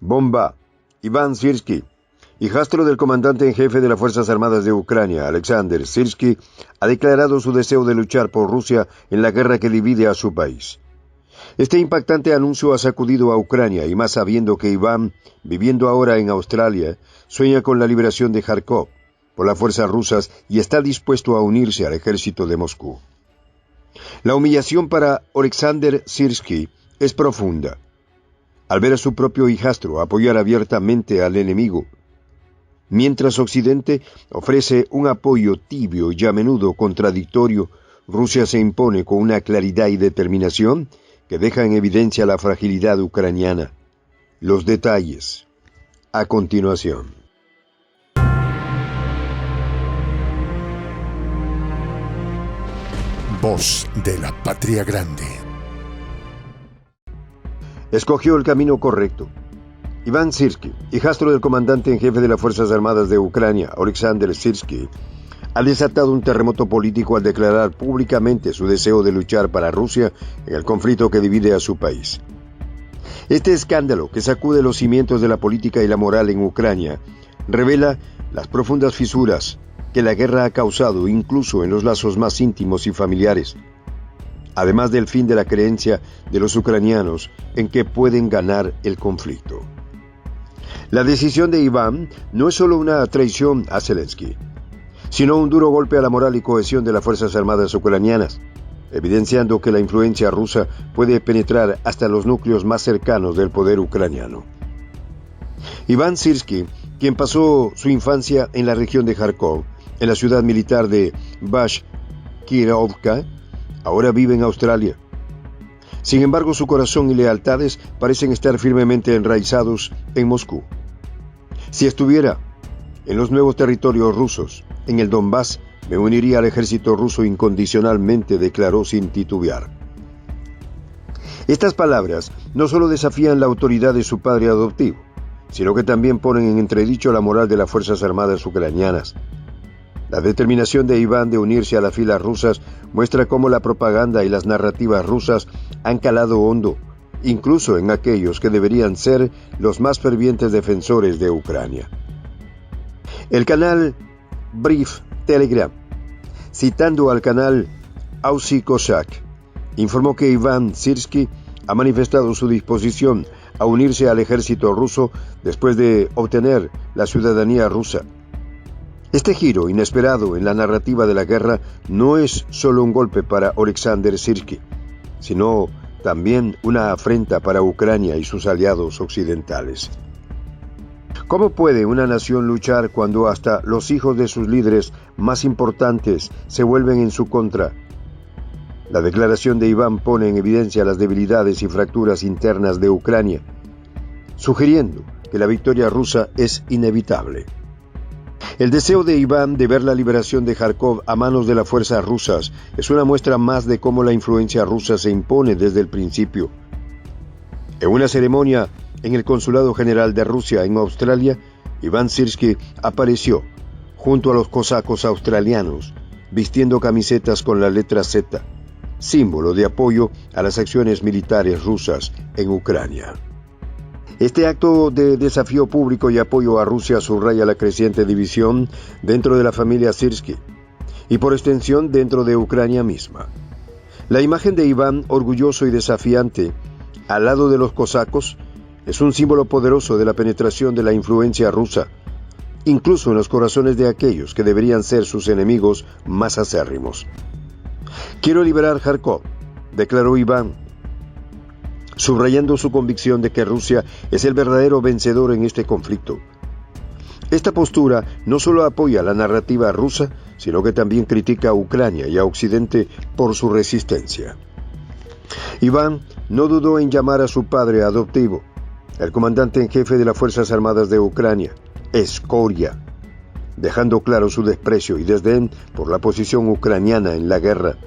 Bomba. Iván Sirsky, hijastro del comandante en jefe de las Fuerzas Armadas de Ucrania, Alexander Sirsky, ha declarado su deseo de luchar por Rusia en la guerra que divide a su país. Este impactante anuncio ha sacudido a Ucrania, y más sabiendo que Iván, viviendo ahora en Australia, sueña con la liberación de Kharkov por las fuerzas rusas y está dispuesto a unirse al ejército de Moscú. La humillación para Alexander Sirsky es profunda. Al ver a su propio hijastro apoyar abiertamente al enemigo, mientras Occidente ofrece un apoyo tibio y a menudo contradictorio, Rusia se impone con una claridad y determinación que deja en evidencia la fragilidad ucraniana. Los detalles, a continuación. Voz de la Patria Grande. Escogió el camino correcto. Iván Sirsky, hijastro del comandante en jefe de las Fuerzas Armadas de Ucrania, Alexander Sirsky, ha desatado un terremoto político al declarar públicamente su deseo de luchar para Rusia en el conflicto que divide a su país. Este escándalo, que sacude los cimientos de la política y la moral en Ucrania, revela las profundas fisuras que la guerra ha causado incluso en los lazos más íntimos y familiares, además del fin de la creencia de los ucranianos en que pueden ganar el conflicto. La decisión de Iván no es solo una traición a Zelensky, sino un duro golpe a la moral y cohesión de las Fuerzas Armadas ucranianas, evidenciando que la influencia rusa puede penetrar hasta los núcleos más cercanos del poder ucraniano. Iván Sirsky, quien pasó su infancia en la región de Kharkov, en la ciudad militar de Bashkirovka, ahora vive en Australia. Sin embargo, su corazón y lealtades parecen estar firmemente enraizados en Moscú. Si estuviera en los nuevos territorios rusos, en el Donbass, me uniría al ejército ruso incondicionalmente, declaró sin titubear. Estas palabras no solo desafían la autoridad de su padre adoptivo, sino que también ponen en entredicho la moral de las Fuerzas Armadas ucranianas. La determinación de Iván de unirse a las filas rusas muestra cómo la propaganda y las narrativas rusas han calado hondo, incluso en aquellos que deberían ser los más fervientes defensores de Ucrania. El canal Brief Telegram, citando al canal Aussie Cossack, informó que Iván Sirsky ha manifestado su disposición a unirse al ejército ruso después de obtener la ciudadanía rusa. Este giro inesperado en la narrativa de la guerra no es solo un golpe para Alexander Sirsky, sino también una afrenta para Ucrania y sus aliados occidentales. ¿Cómo puede una nación luchar cuando hasta los hijos de sus líderes más importantes se vuelven en su contra? La declaración de Iván pone en evidencia las debilidades y fracturas internas de Ucrania, sugiriendo que la victoria rusa es inevitable. El deseo de Iván de ver la liberación de Kharkov a manos de las fuerzas rusas es una muestra más de cómo la influencia rusa se impone desde el principio. En una ceremonia en el Consulado General de Rusia en Australia, Iván Sirsky apareció junto a los cosacos australianos, vistiendo camisetas con la letra Z, símbolo de apoyo a las acciones militares rusas en Ucrania. Este acto de desafío público y apoyo a Rusia subraya la creciente división dentro de la familia Sirsky y por extensión dentro de Ucrania misma. La imagen de Iván, orgulloso y desafiante, al lado de los cosacos, es un símbolo poderoso de la penetración de la influencia rusa, incluso en los corazones de aquellos que deberían ser sus enemigos más acérrimos. Quiero liberar Kharkov, declaró Iván, subrayando su convicción de que Rusia es el verdadero vencedor en este conflicto. Esta postura no solo apoya la narrativa rusa, sino que también critica a Ucrania y a Occidente por su resistencia. Iván no dudó en llamar a su padre adoptivo, el comandante en jefe de las Fuerzas Armadas de Ucrania, escoria, dejando claro su desprecio y desdén por la posición ucraniana en la guerra.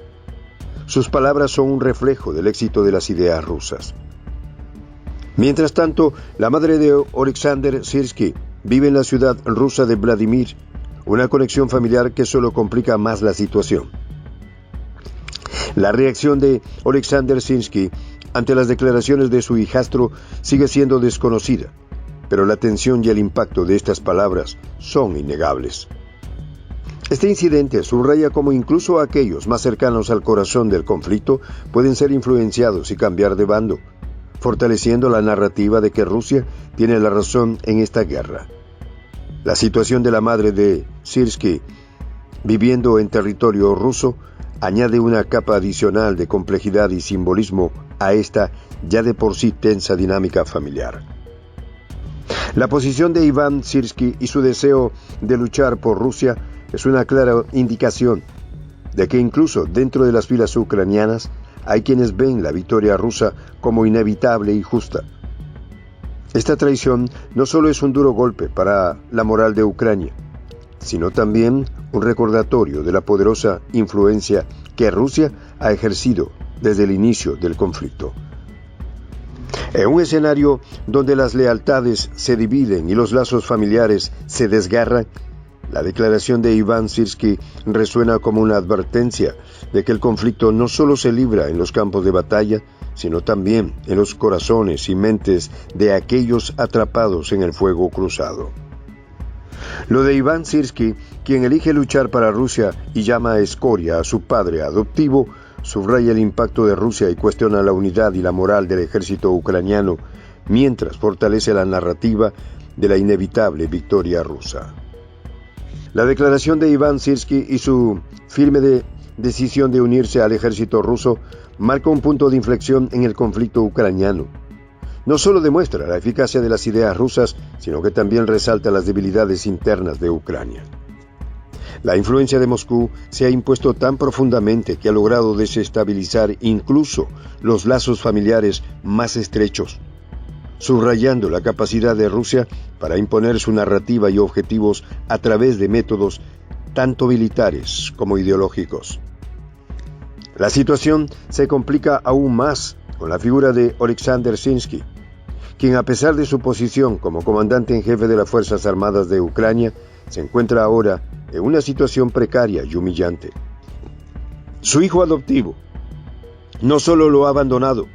Sus palabras son un reflejo del éxito de las ideas rusas. Mientras tanto, la madre de Alexander Sirsky vive en la ciudad rusa de Vladimir, una conexión familiar que solo complica más la situación. La reacción de Alexander Sirsky ante las declaraciones de su hijastro sigue siendo desconocida, pero la tensión y el impacto de estas palabras son innegables. Este incidente subraya cómo incluso aquellos más cercanos al corazón del conflicto pueden ser influenciados y cambiar de bando, fortaleciendo la narrativa de que Rusia tiene la razón en esta guerra. La situación de la madre de Syrskyi, viviendo en territorio ruso, añade una capa adicional de complejidad y simbolismo a esta ya de por sí tensa dinámica familiar. La posición de Iván Syrskyi y su deseo de luchar por Rusia es una clara indicación de que incluso dentro de las filas ucranianas hay quienes ven la victoria rusa como inevitable y justa. Esta traición no solo es un duro golpe para la moral de Ucrania, sino también un recordatorio de la poderosa influencia que Rusia ha ejercido desde el inicio del conflicto. En un escenario donde las lealtades se dividen y los lazos familiares se desgarran, la declaración de Iván Syrskyi resuena como una advertencia de que el conflicto no solo se libra en los campos de batalla, sino también en los corazones y mentes de aquellos atrapados en el fuego cruzado. Lo de Iván Syrskyi, quien elige luchar para Rusia y llama a escoria a su padre adoptivo, subraya el impacto de Rusia y cuestiona la unidad y la moral del ejército ucraniano, mientras fortalece la narrativa de la inevitable victoria rusa. La declaración de Iván Syrskyi y su firme decisión de unirse al ejército ruso marca un punto de inflexión en el conflicto ucraniano. No solo demuestra la eficacia de las ideas rusas, sino que también resalta las debilidades internas de Ucrania. La influencia de Moscú se ha impuesto tan profundamente que ha logrado desestabilizar incluso los lazos familiares más estrechos, subrayando la capacidad de Rusia para imponer su narrativa y objetivos a través de métodos tanto militares como ideológicos. La situación se complica aún más con la figura de Oleksandr Syrskyi, quien a pesar de su posición como comandante en jefe de las Fuerzas Armadas de Ucrania, se encuentra ahora en una situación precaria y humillante. Su hijo adoptivo no solo lo ha abandonado,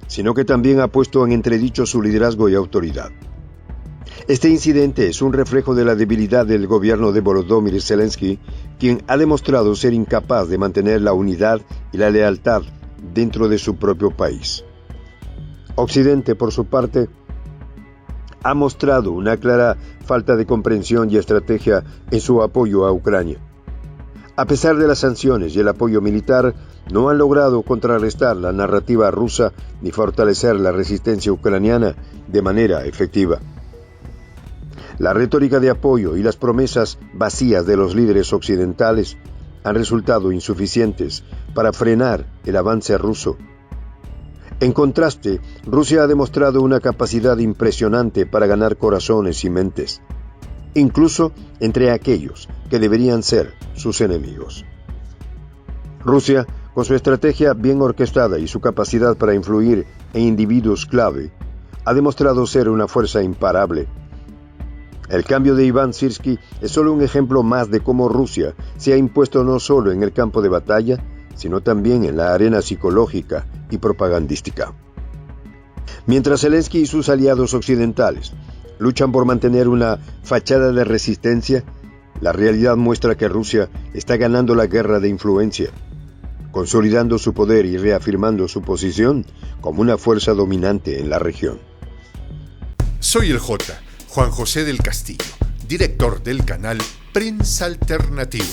sino que también ha puesto en entredicho su liderazgo y autoridad. Este incidente es un reflejo de la debilidad del gobierno de Volodymyr Zelensky, quien ha demostrado ser incapaz de mantener la unidad y la lealtad dentro de su propio país. Occidente, por su parte, ha mostrado una clara falta de comprensión y estrategia en su apoyo a Ucrania. A pesar de las sanciones y el apoyo militar, no han logrado contrarrestar la narrativa rusa ni fortalecer la resistencia ucraniana de manera efectiva. La retórica de apoyo y las promesas vacías de los líderes occidentales han resultado insuficientes para frenar el avance ruso. En contraste, Rusia ha demostrado una capacidad impresionante para ganar corazones y mentes, incluso entre aquellos que deberían ser sus enemigos. Rusia, con su estrategia bien orquestada y su capacidad para influir en individuos clave, ha demostrado ser una fuerza imparable. El cambio de Iván Syrskyi es solo un ejemplo más de cómo Rusia se ha impuesto no solo en el campo de batalla, sino también en la arena psicológica y propagandística. Mientras Zelensky y sus aliados occidentales luchan por mantener una fachada de resistencia, la realidad muestra que Rusia está ganando la guerra de influencia, consolidando su poder y reafirmando su posición como una fuerza dominante en la región. Soy el Juan José del Castillo, director del canal Prensa Alternativa.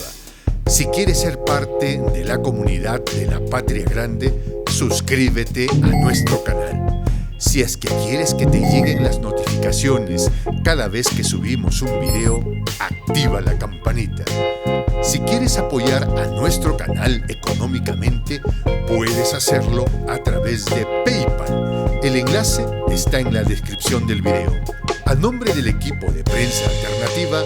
Si quieres ser parte de la comunidad de la Patria Grande, suscríbete a nuestro canal. Si es que quieres que te lleguen las notificaciones cada vez que subimos un video, activa la campanita. Si quieres apoyar a nuestro canal económicamente, puedes hacerlo a través de PayPal. El enlace está en la descripción del video. A nombre del equipo de Prensa Alternativa,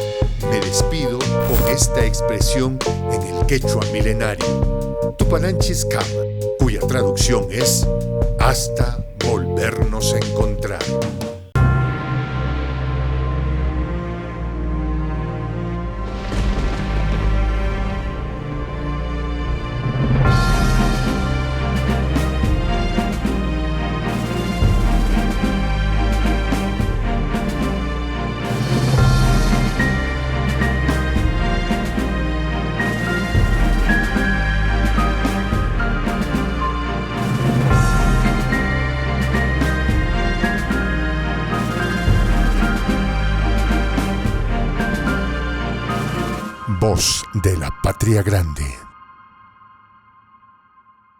me despido con esta expresión en el quechua milenario, Tupananchis Kama, cuya traducción es hasta volvernos a encontrar. voz de la patria grande.